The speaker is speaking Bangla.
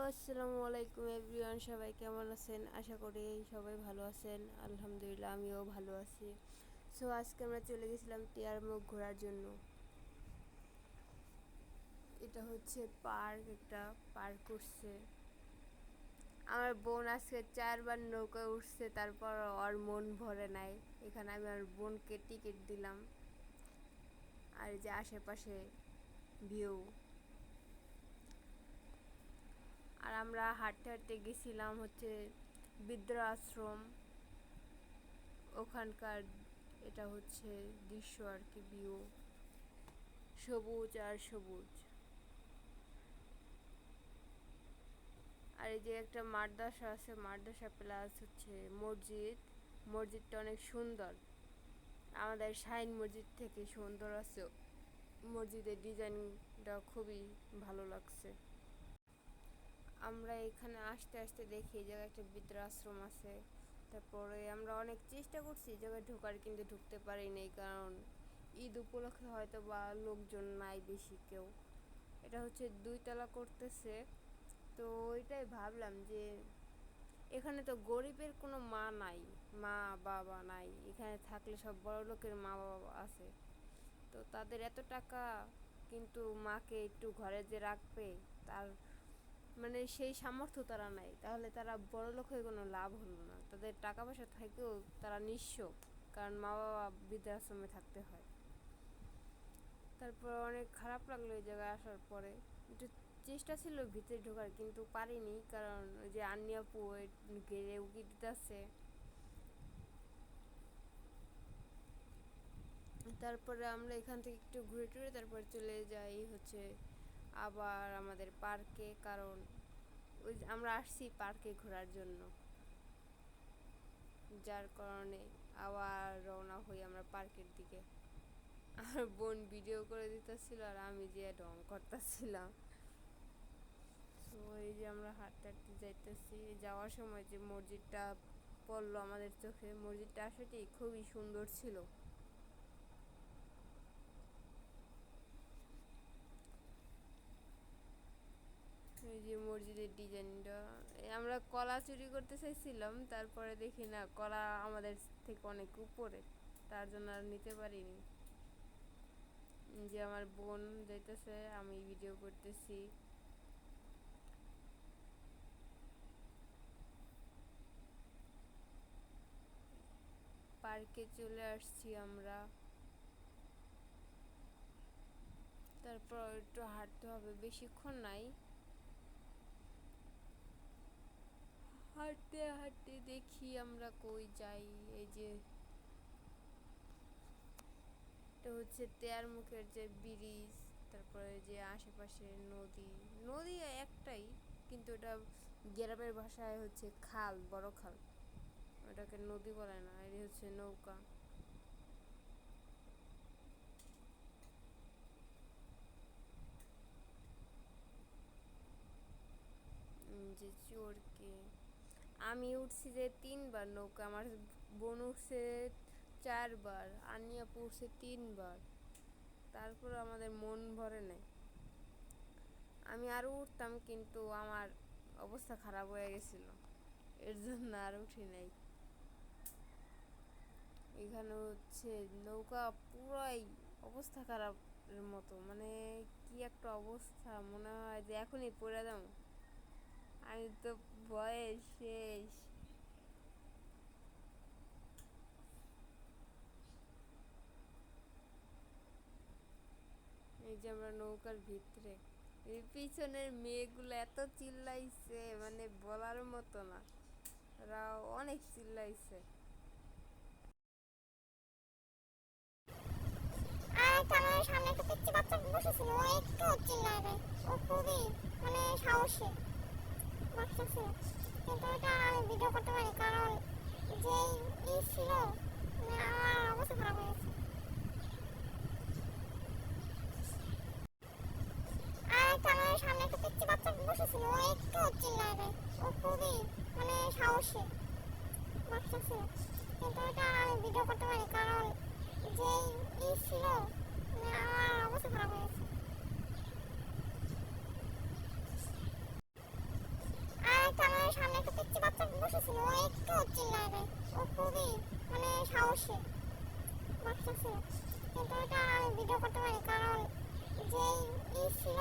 আসসালামু আলাইকুম এভরিওয়ান, সবাই কেমন আছেন? আশা করি সবাই ভালো আছেন। আলহামদুলিল্লাহ, আমিও ভালো আছি। সো আজকে আমরা চলে গেছিলাম টিয়ারমুখ ঘোরার জন্য। এটা হচ্ছে পার্ক, একটা পার্ক করছে। আমার বোন আজকে 4বার নৌকায় উঠছে, তারপর ওর মন ভরে নাই। এখানে আমি আমার বোনকে টিকিট দিলাম। আর যে আশেপাশে ভিউ, আর আমরা হাঁটতে হাঁটতে গেছিলাম হচ্ছে বৃদ্ধ আশ্রম। ওখানকার এটা হচ্ছে দৃশ্য আর কি, ভিউ সবুজ আর সবুজ। আর এই যে একটা মাদ্রাসা আছে, মাদ্রাসা প্লাস হচ্ছে মসজিদ। মসজিদটা অনেক সুন্দর, আমাদের শাহিন মসজিদ থেকে সুন্দর আছে। মসজিদের ডিজাইনটা খুবই ভালো লাগছে। আমরা এখানে আসতে আসতে দেখি এই জায়গায় একটা বৃদ্ধাশ্রম আছে। তারপরে আমরা অনেক চেষ্টা করছি এই জায়গায় ঢোকার, কিন্তু ঢুকতে পারিনি, কারণ ঈদ উপলক্ষে হয়তো বা লোকজন নাই বেশি কেউ। এটা হচ্ছে 2 তলা করতেছে। তো ওইটাই ভাবলাম যে এখানে তো গরিবের কোনো মা নাই, মা বাবা নাই। এখানে থাকলে সব বড় লোকের মা বাবা আছে। তো তাদের এত টাকা, কিন্তু মাকে একটু ঘরে যে রাখবে, তার মানে সেই সামর্থ্য তারা নাই। তাহলে তারা বড় লোক হয়ে কোনো লাভ হলো না। তাদের টাকা পয়সা থেকেও তারা নিঃস্ব, কারণ মা বাবা বৃদ্ধাশ্রমে থাকতে হয়। তারপর অনেক খারাপ লাগলো এই জায়গায় আসার পরে। একটু চেষ্টা ছিল ভিতরে ঢোকার, কিন্তু পারিনি, কারণ ওই যে আন্নি আপু ঘেরে উকি দিতেছে। তারপরে আমরা এখান থেকে একটু ঘুরে টুরে তারপর চলে যাই হচ্ছে আবার আমাদের পার্কে, কারণ ওই আমরা আসছি পার্কে ঘোরার জন্য। যার কারণে আবার রওনা হই আমরা পার্কের দিকে। আর বোন ভিডিও করে দিতেছিল আর আমি যে ঢং করতেছিলাম। তো এই যে আমরা হাঁটতে হাঁটতে যাইতেছি, যাওয়ার সময় যে মসজিদটা পড়লো আমাদের চোখে, মসজিদটা আসলেই খুবই সুন্দর ছিল। এই যে মসজিদের ডিজাইনটা, আমরা কলা চুরি করতে চাইছিলাম, তারপরে দেখি না কলা আমাদের থেকে অনেক উপরে, তার জন্য আর নিতে পারিনি। যে আমার বোন যাইতেছে, আমি ভিডিও করতেছি। পার্কে চলে আসছি আমরা। তারপর একটু হাঁটতে হবে, বেশিক্ষণ নাই। হাঁটতে হাঁটতে দেখি আমরা কই যাই। এই যে এটা হচ্ছে তেয়ারমুখের যে ব্রিজ। তারপরে যে আশেপাশে নদী, নদী একটাই, কিন্তু এটা গ্রামের ভাষায় হচ্ছে খাল, বড় খাল। ওটাকে নদী বলে না, এটি হচ্ছে নৌকা। যে চোরকে আমি উঠছি যে 3বার নৌকা, আমার বোন উঠছে 4বার, আনিয়া উঠছে 3বার। তারপর আমাদের মন ভরে নাই। আমি আরও উঠতাম, কিন্তু আমার অবস্থা খারাপ হয়ে গেছিল, এর জন্য আর উঠি নাই। এখানে হচ্ছে নৌকা পুরাই অবস্থা খারাপের মতো, মানে কি একটা অবস্থা, মনে হয় যে এখনই পড়ে যাও। আমি তো ভয়ে শেষ। এই যে আমরা নৌকার ভিতরে, এই পিছনের মেয়েগুলো এত চিল্লাইছে, মানে বলার মতো না, ওরা অনেক চিল্লাইছে। আর আমার সামনে একটা পিচ্চি বাচ্চা বসেছিল, ও একটু চিল্লাবে, ও খুবই মানে সাহসী বাচ্চা ছিল। কিন্তু ওটা আমি ভিডিও করতে পারি, কারণ যেই ছিল, মানে আমার অবস্থা খারাপ হয়ে গেছে। আর আমার সামনে একটা পিচ্চি বাচ্চা বসেছিল, ও একটু চিল্লাবে, ও খুবই মানে সাহসী বাচ্চা ছিল। কিন্তু ওটা আমি ভিডিও করতে পারি, কারণ যেই ছিল, মানে আমার অবস্থা খারাপ হয়ে গেছে। ছিল, ও একটু চিল্লায় নাই, ও খুবই মানে সাহসী বাচ্চা ছিল। কিন্তু এটা আমি ভিডিও করতে পারি কারণ যেই ছিল